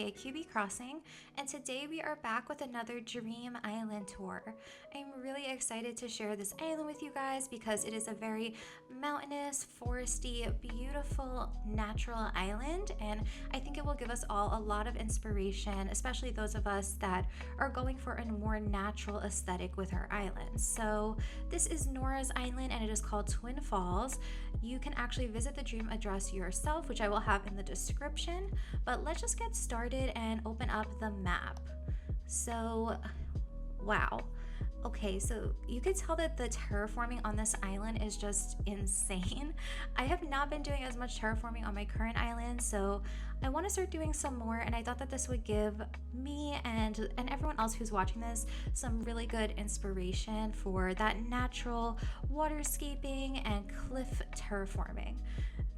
aka QB Crossing, and today we are back with another Dream Island tour. I'm really excited to share this island with you guys because it is a very mountainous, foresty, beautiful, natural island, and I think it will give us all a lot of inspiration, especially those of us that are going for a more natural aesthetic with our islands. So this is Nora's island and it is called TwinFalls. You can actually visit the dream address yourself, which I will have in the description, but let's just get started and open up the map. So, wow. Okay, so you can tell that the terraforming on this island is just insane. I have not been doing as much terraforming on my current island, so I want to start doing some more, and I thought that this would give me and everyone else who's watching this some really good inspiration for that natural waterscaping and cliff terraforming.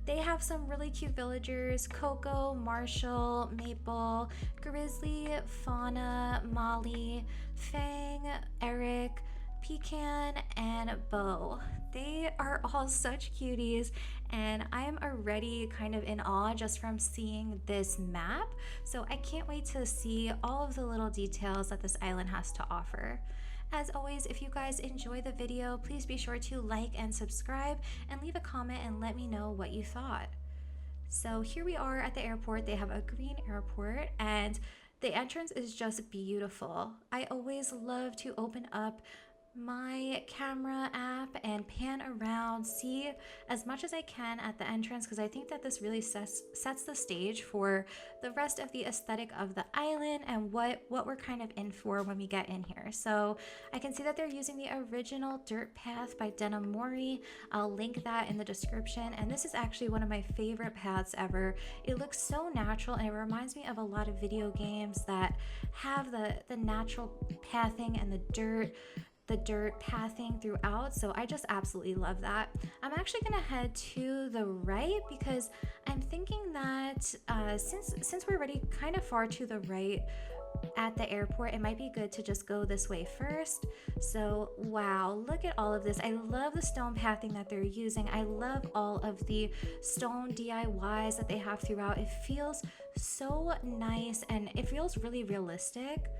They have some really cute villagers: Coco, Marshall, Maple, Grizzly, Fauna, Molly, Fang, Eric, Pecan, and Bo. They are all such cuties, and I am already kind of in awe just from seeing this map. So I can't wait to see all of the little details that this island has to offer. As always, if you guys enjoy the video, please be sure to like and subscribe and leave a comment and let me know what you thought. So here we are at the airport. They have a green airport and the entrance is just beautiful. I always love to open up my camera app and pan around, see as much as I can at the entrance, because I think that this really sets the stage for the rest of the aesthetic of the island and what we're kind of in for when we get in here. So I can see that they're using the original dirt path by Mori. I'll link that in the description, and this is actually one of my favorite paths ever. It looks so natural and it reminds me of a lot of video games that have the natural pathing and the dirt pathing throughout, so I just absolutely love that. I'm actually gonna head to the right because I'm thinking that since we're already kind of far to the right at the airport, it might be good to just go this way first. So wow, look at all of this. I love the stone pathing that they're using. I love all of the stone DIYs that they have throughout. It feels so nice and it feels really realistic.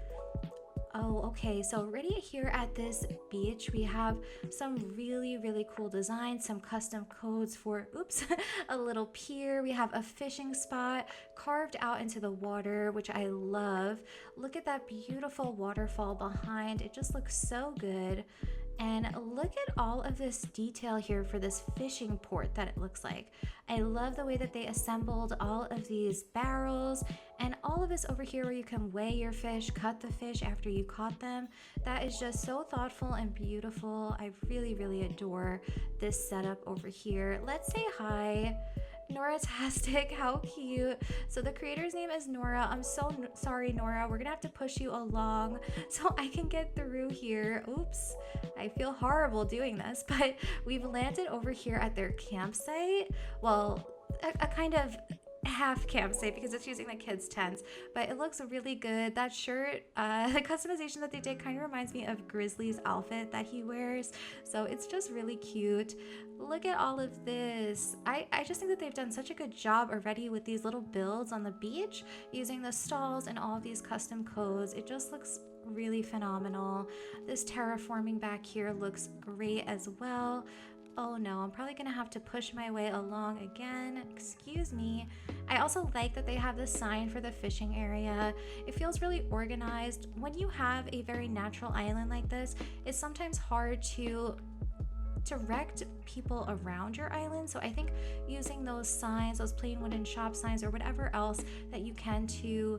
Oh, okay, so right here at this beach, we have some really cool designs, some custom codes for, oops, a little pier. We have a fishing spot carved out into the water, which I love. Look at that beautiful waterfall behind. It just looks so good. And look at all of this detail here for this fishing port that it looks like. I love the way that they assembled all of these barrels and all of this over here where you can weigh your fish, cut the fish after you caught them. That is just so thoughtful and beautiful. I really adore this setup over here. Let's say hi. Nora-tastic, how cute. So the creator's name is Nora. I'm so sorry, Nora. We're gonna have to push you along so I can get through here. Oops, I feel horrible doing this, but we've landed over here at their campsite. Well, a kind of half campsite because it's using the kids' tents, but it looks really good. That shirt, the customization that they did kind of reminds me of Grizzly's outfit that he wears, so it's just really cute. Look at all of this. I just think that they've done such a good job already with these little builds on the beach using the stalls and all of these custom codes. It just looks really phenomenal. This terraforming back here looks great as well. Oh no, I'm probably gonna have to push my way along again. Excuse me. I also like that they have this sign for the fishing area. It feels really organized. When you have a very natural island like this, it's sometimes hard to direct people around your island. So I think using those signs, those plain wooden shop signs or whatever else that you can to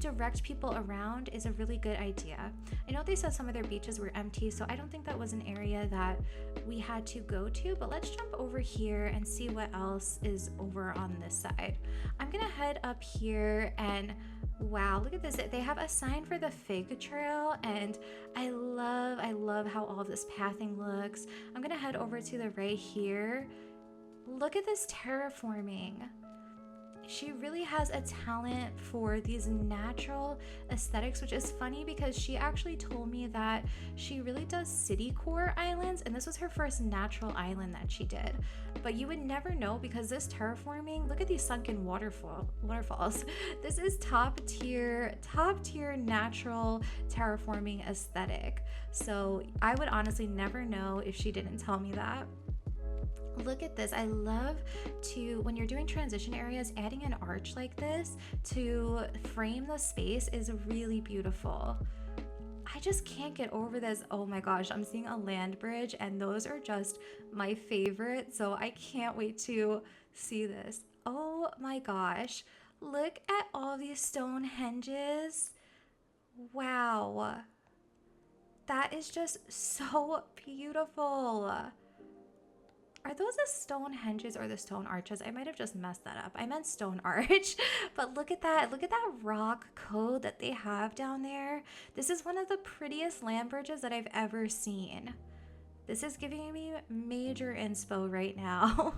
direct people around is a really good idea. I know they said some of their beaches were empty, so I don't think that was an area that we had to go to, but let's jump over here and see what else is over on this side. I'm gonna head up here and wow, look at this. They have a sign for the fig trail and I love how all of this pathing looks. I'm gonna head over to the right here. Look at this terraforming. she really has a talent for these natural aesthetics, which is funny because she actually told me that she really does city core islands, and this was her first natural island that she did. But you would never know because this terraforming, look at these sunken waterfalls. This is top tier natural terraforming aesthetic. So I would honestly never know if she didn't tell me that. Look at this. I love to, when you're doing transition areas, adding an arch like this to frame the space is really beautiful. I just can't get over this. Oh my gosh, I'm seeing a land bridge and those are just my favorite. So I can't wait to see this. Oh my gosh. Look at all these stone hinges. Wow. That is just so beautiful. Are those the stone hinges or the stone arches? I might have just messed that up. I meant stone arch. But look at that. Look at that rock code that they have down there. This is one of the prettiest land bridges that I've ever seen. This is giving me major inspo right now.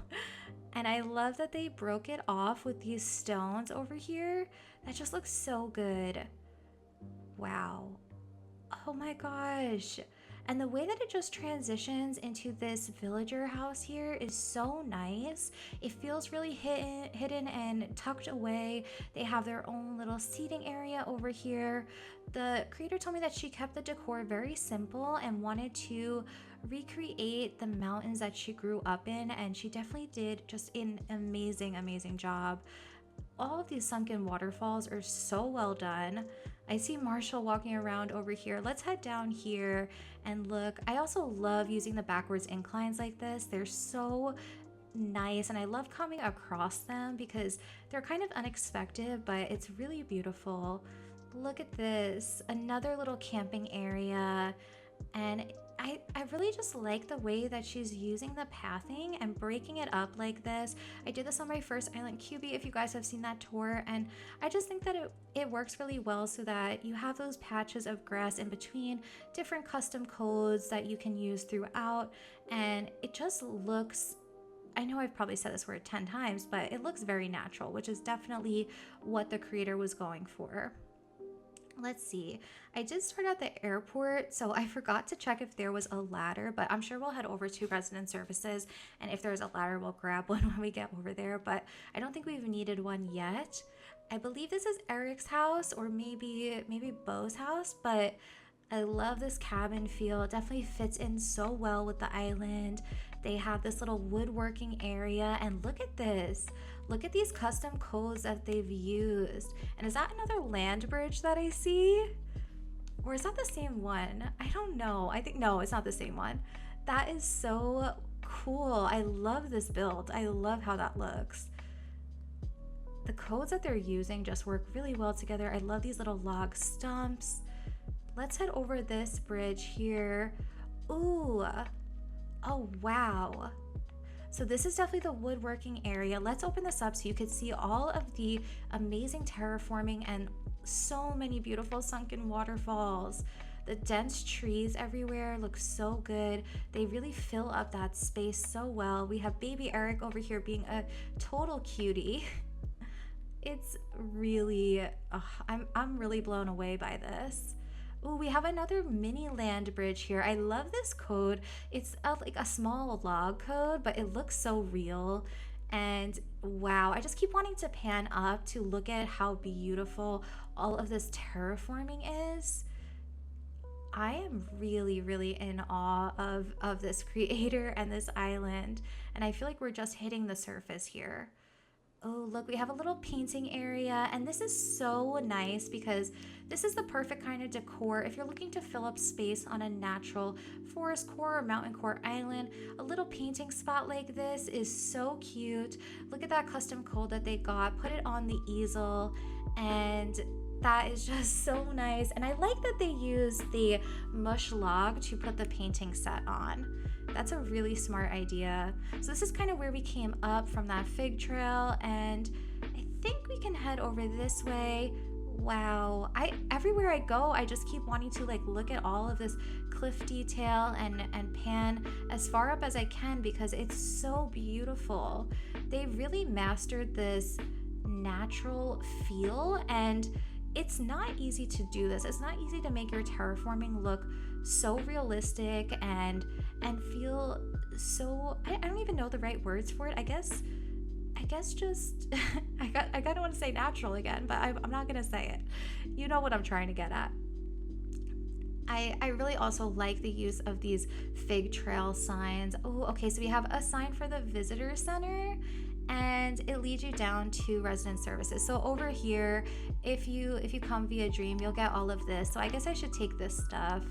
And I love that they broke it off with these stones over here. That just looks so good. Wow. Oh my gosh. And the way that it just transitions into this villager house here is so nice. It feels really hidden and tucked away. They have their own little seating area over here. The creator told me that she kept the decor very simple and wanted to recreate the mountains that she grew up in, and she definitely did just an amazing job. All of these sunken waterfalls are so well done. I see Marshall walking around over here. Let's head down here and look. I also love using the backwards inclines like this. They're so nice, and I love coming across them because they're kind of unexpected, but it's really beautiful. Look at this, another little camping area, and I really just like the way that she's using the pathing and breaking it up like this. I did this on my first island QB, if you guys have seen that tour, and I just think that it works really well so that you have those patches of grass in between different custom codes that you can use throughout, and it just looks, I know I've probably said this word 10 times, but it looks very natural, which is definitely what the creator was going for. Let's see. I did start at the airport, so I forgot to check if there was a ladder, but I'm sure we'll head over to resident services, and if there's a ladder, we'll grab one when we get over there, but I don't think we've needed one yet. I believe this is Eric's house, or maybe Bo's house, but I love this cabin feel. It definitely fits in so well with the island. They have this little woodworking area, and look at this. Look at these custom codes that they've used. And is that another land bridge that I see? Or is that the same one? I don't know. I think, no, it's not the same one. That is so cool. I love this build. I love how that looks. The codes that they're using just work really well together. I love these little log stumps. Let's head over this bridge here. Ooh. Oh, wow. So this is definitely the woodworking area. Let's open this up so you could see all of the amazing terraforming and so many beautiful sunken waterfalls. The dense trees everywhere look so good. They really fill up that space so well. We have baby Eric over here being a total cutie. It's really, I'm really blown away by this. Ooh, we have another mini land bridge here. I love this code. It's like a small log code, but it looks so real. And wow, I just keep wanting to pan up to look at how beautiful all of this terraforming is. I am really in awe of this creator and this island, and I feel like we're just hitting the surface here. Oh, look, we have a little painting area, and this is so nice because this is the perfect kind of decor if you're looking to fill up space on a natural forest core or mountain core island. A little painting spot like this is so cute. Look at that custom code that they got, put it on the easel, and that is just so nice. And I like that they use the mush log to put the painting set on. That's a really smart idea. So this is kind of where we came up from that fig trail, and I think we can head over this way. Wow, everywhere I go, I just keep wanting to like look at all of this cliff detail and pan as far up as I can because it's so beautiful. They really mastered this natural feel, and it's not easy to do this. It's not easy to make your terraforming look so realistic and feel so, I don't even know the right words for it. I guess just I kind of want to say natural again, but I'm not gonna say it. You know what I'm trying to get at. I really also like the use of these fig trail signs. Oh, okay, so we have a sign for the visitor center, and it leads you down to resident services. So over here, if you come via Dream, you'll get all of this. So I guess I should take this stuff.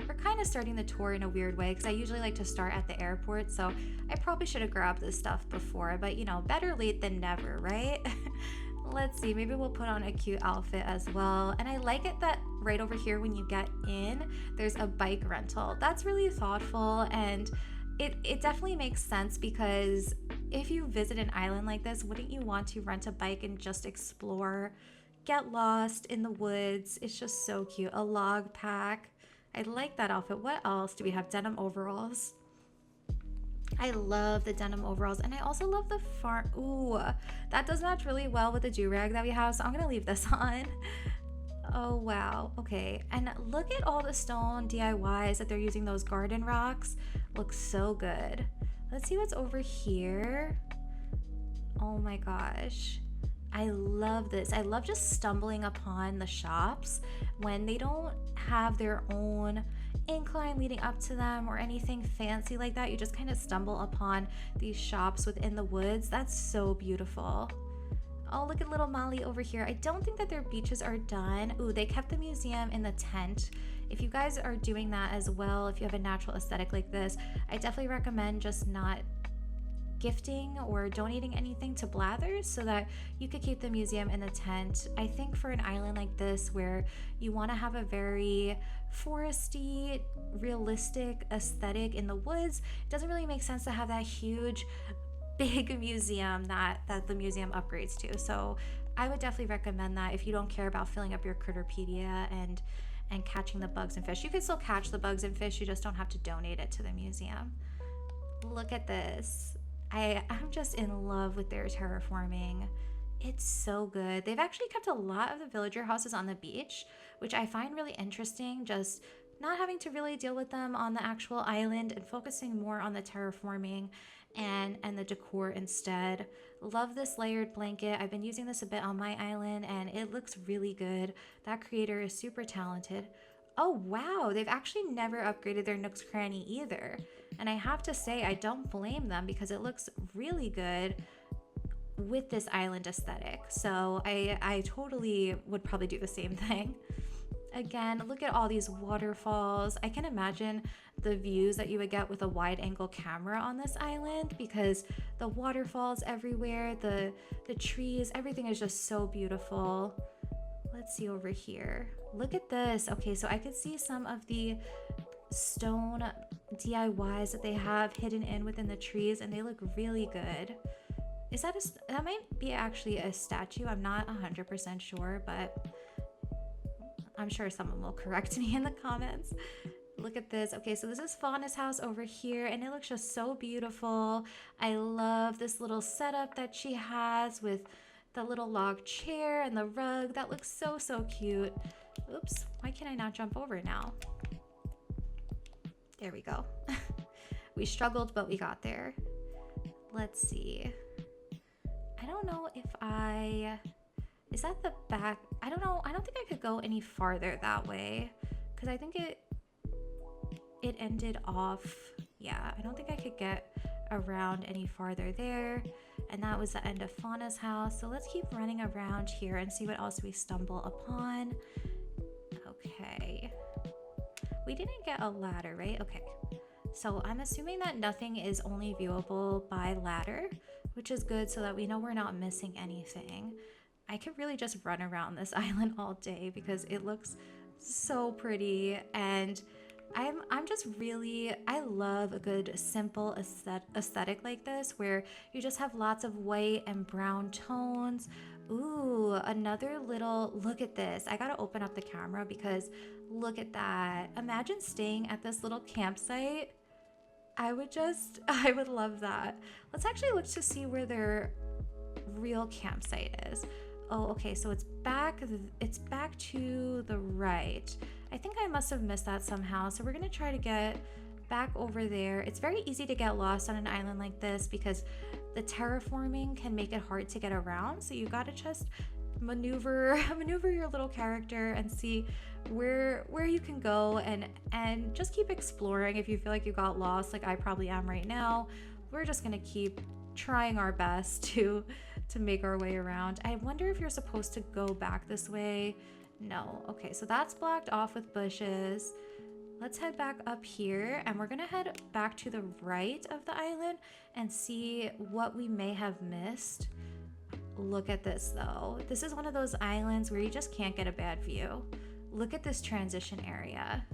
We're kind of starting the tour in a weird way because I usually like to start at the airport, so I probably should have grabbed this stuff before, but you know, better late than never, right? Let's see, maybe we'll put on a cute outfit as well. And I like it that right over here when you get in, there's a bike rental. That's really thoughtful, and it definitely makes sense because if you visit an island like this, wouldn't you want to rent a bike and just explore, get lost in the woods? It's just so cute. A log pack. I like that outfit. What else do we have? Denim overalls. I love the denim overalls, and I also love the farm. Ooh, that does match really well with the do-rag that we have, so I'm gonna leave this on. Oh wow, okay. And look at all the stone DIYs that they're using. Those garden rocks look so good. Let's see what's over here. Oh my gosh, I love this. I love just stumbling upon the shops when they don't have their own incline leading up to them or anything fancy like that. You just kind of stumble upon these shops within the woods. That's so beautiful. Oh, look at little Molly over here. I don't think that their beaches are done. Ooh, they kept the museum in the tent. If you guys are doing that as well, if you have a natural aesthetic like this, I definitely recommend just not gifting or donating anything to Blathers so that you could keep the museum in the tent. I think for an island like this where you want to have a very foresty, realistic aesthetic in the woods, it doesn't really make sense to have that huge big museum that the museum upgrades to. So I would definitely recommend that if you don't care about filling up your Critterpedia and catching the bugs and fish. You can still catch the bugs and fish, you just don't have to donate it to the museum. Look at this. I'm just in love with their terraforming. It's so good. They've actually kept a lot of the villager houses on the beach, which I find really interesting, just not having to really deal with them on the actual island and focusing more on the terraforming and the decor instead. Love this layered blanket. I've been using this a bit on my island and it looks really good. That creator is super talented. Oh wow, they've actually never upgraded their Nook's Cranny either. And I have to say, I don't blame them because it looks really good with this island aesthetic. So I totally would probably do the same thing. Again, look at all these waterfalls. I can imagine the views that you would get with a wide angle camera on this island because the waterfalls everywhere, the trees, everything is just so beautiful. Let's see over here. Look at this. Okay, so I could see some of the stone DIYs that they have hidden in within the trees and they look really good. Is that that might be actually a statue. I'm not 100% sure, but I'm sure someone will correct me in the comments. Look at this. Okay, so this is Fauna's house over here and it looks just so beautiful. I love this little setup that she has with the little log chair and the rug. That looks so, so cute. Oops, why can I not jump over now? There we go. We struggled, but we got there. Let's see. I don't know if is that the back? I don't know. I don't think I could go any farther that way because I think it ended off. Yeah, I don't think I could get around any farther there. And that was the end of Fauna's house. So let's keep running around here and see what else we stumble upon. Okay. We didn't get a ladder, right? Okay. So I'm assuming that nothing is only viewable by ladder, which is good so that we know we're not missing anything. I could really just run around this island all day because it looks so pretty, and I'm just really, I love a good simple aesthetic like this where you just have lots of white and brown tones. Ooh, another little, look at this. I gotta open up the camera because look at that. Imagine staying at this little campsite. I would love that. Let's actually look to see where their real campsite is. Oh, okay, so it's back to the right. I think I must have missed that somehow. So we're gonna try to get back over there. It's very easy to get lost on an island like this because the terraforming can make it hard to get around. So you gotta just maneuver your little character and see where you can go, and just keep exploring. If you feel like you got lost, like I probably am right now, we're just gonna keep trying our best to make our way around. I wonder if you're supposed to go back this way. No. Okay, so that's blocked off with bushes. Let's head back up here, and we're gonna head back to the right of the island and see what we may have missed. Look at this though. This is one of those islands where you just can't get a bad view. Look at this transition area.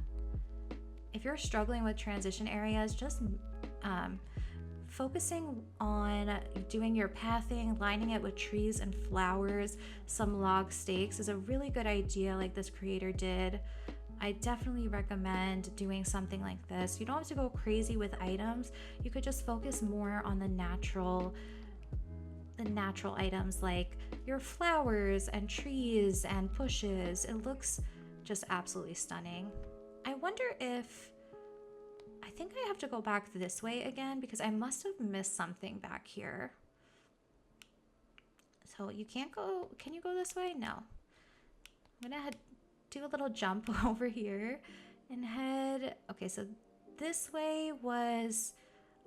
If you're struggling with transition areas, just focusing on doing your pathing, lining it with trees and flowers, some log stakes is a really good idea, like this creator did. I definitely recommend doing something like this. You don't have to go crazy with items. You could just focus more on the natural items like your flowers and trees and bushes. It looks just absolutely stunning. I wonder if I think I have to go back this way again because I must have missed something back here. So you can't go. Can you go this way? No. I'm gonna do a little jump over here and head. Okay, so this way was.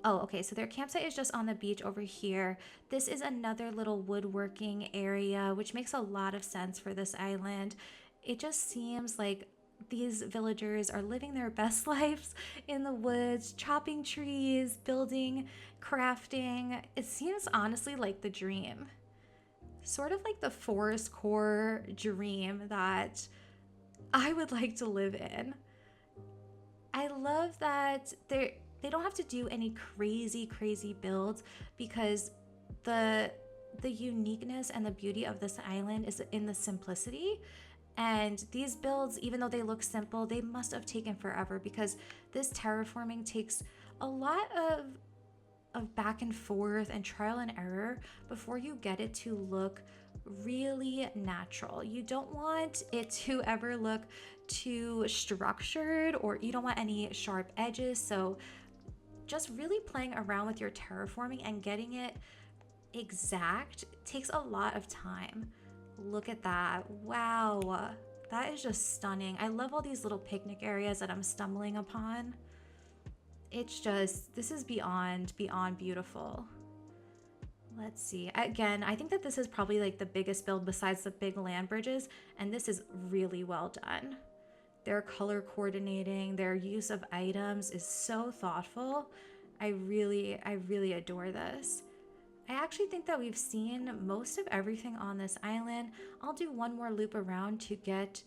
Oh, okay, so their campsite is just on the beach over here. This is another little woodworking area, which makes a lot of sense for this island. It just seems like these villagers are living their best lives in the woods, chopping trees, building, crafting. It seems honestly like the dream. Sort of like the forest core dream that I would like to live in. I love that they don't have to do any crazy builds because the uniqueness and the beauty of this island is in the simplicity. And these builds, even though they look simple, they must have taken forever because this terraforming takes a lot of back and forth and trial and error before you get it to look really natural. You don't want it to ever look too structured, or you don't want any sharp edges. So just really playing around with your terraforming and getting it exact takes a lot of time. Look at that. Wow, that is just stunning. I love all these little picnic areas that I'm stumbling upon. It's just, this is beyond beautiful. Let's see. Again, I think that this is probably like the biggest build besides the big land bridges, and this is really well done. Their color coordinating, their use of items is so thoughtful. I really adore this. I actually think that we've seen most of everything on this island. I'll do one more loop around to get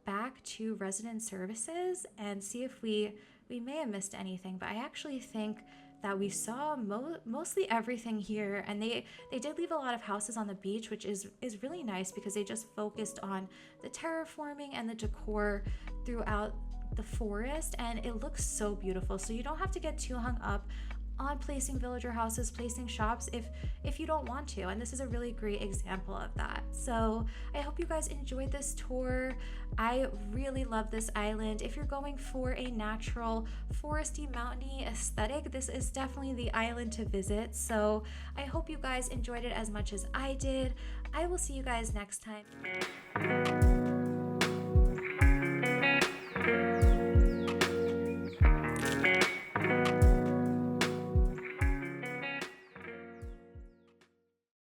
back to resident services and see if we may have missed anything, but I actually think that we saw mostly everything here, and they did leave a lot of houses on the beach, which is really nice because they just focused on the terraforming and the decor throughout the forest, and it looks so beautiful. So you don't have to get too hung up on placing villager houses, placing shops if you don't want to, and this is a really great example of that. So I hope you guys enjoyed this tour. I really love this island. If you're going for a natural foresty mountainy aesthetic, this is definitely the island to visit. So I hope you guys enjoyed it as much as I did. I will see you guys next time.